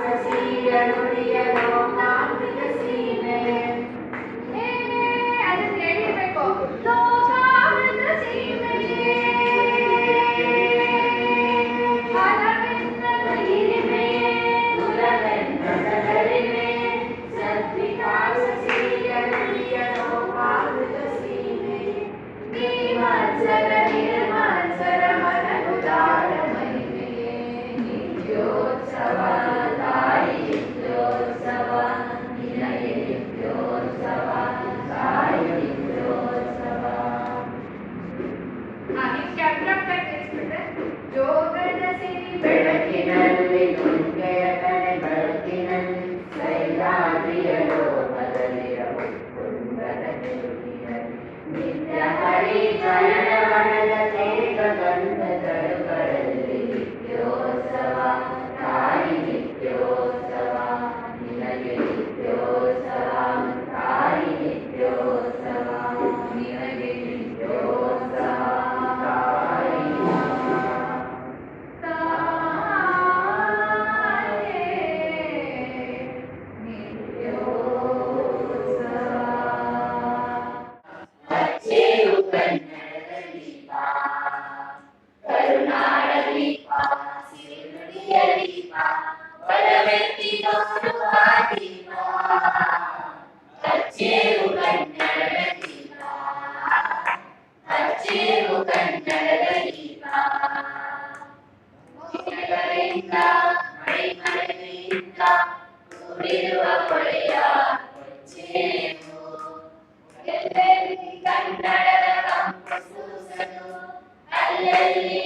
ಸಸಿಯ ನುಡಿಯ ಲೋಕಾಮೃತ ಸೀಮೆ ಅದನ್ನ ಎಳಿಬೇಕು ಲೋಕಾಮೃತ ಸೀಮೆಯೇ ಫಲವೆನ್ನದ ಹಿರಿಮೆಯೇ ಕುಲವೆನ್ನದ ಗರಿಮೆ ಸದ್ವಿಕಾಸ ಸಸಿಯ ನುಡಿಯ ಲೋಕಾಮೃತ ಸೀಮೆ ನೀವಾತ್ಸರ ನಿರ್ಮಾತ್ಸರ ಮನಗುದಾರ ಮಹಿಮೆಯೇ ನಿತ್ಯೋತ್ಸವ ತಾಯಿ ನಿತ್ಯೋತ್ಸವ ನಿನಗೆ ನಿತ್ಯೋತ್ಸವ ತಾಯಿ ನಿತ್ಯೋತ್ಸವ. ಹಿಂಗೆ ಅಗ್ರಪ್ಪ ತಿಳಿಸ್ಬಿಟ್ರೆ ಜೋಗದ ಸಿರಿ ಬೆಳಕಿನಲ್ಲಿ ದುರ್ಗೆಯ ಕಡೆ ಬೆಳಕಿನಲ್ಲಿ ಸೈಲಾದ್ರಿಯ ಲೋಕದಲ್ಲಿರವು ಕುಂದದ ತಿರುಗಿನಲ್ಲಿ ನಿತ್ಯ ಹರಿ ಚರಣವನದ ತೇಗ ಗಂಧ ತರುಗಳಲ್ಲಿ ನಿತ್ಯೋತ್ಸವ ತಾಯಿ ನಿತ್ಯೋತ್ಸವ ನಿನಗೆ ನಿತ್ಯೋತ್ಸವ ತಾಯಿ ನಿತ್ಯೋತ್ಸವ ನಿನಗೆ ನಿತ್ಯೋತ್ಸವ ತಾಯಿ ತಾಯೇ ನಿತ್ಯೋತ್ಸವ. ಅಚ್ಚೇವು ಕನ್ನಡದ ದೀಪ ಕರುನಾಡ ದೀಪ ಸಿರಿನುಡಿಯ ದೀಪ ಬಲವೆತ್ತಿ ತೋರುವ ದೀಪ ಅಚ್ಚೇವು ಕನ್ನಡದ ದೀಪ ಅಚ್ಚೇವು ಕನ್ನಡದ ದೀಪ ಮೋಹಿನಗಳಿಂದ ಮಳೆಮಳೆಯಿಂದ ಕೂಡಿರುವ ಕೊಳೆಯ ಕೊಚ್ಚೇವು ಎಲ್ಲೆಲ್ಲಿ ಕನ್ನಡದ ಕಂಪು ಸೂಸಲು ಅಲ್ಲಲ್ಲಿ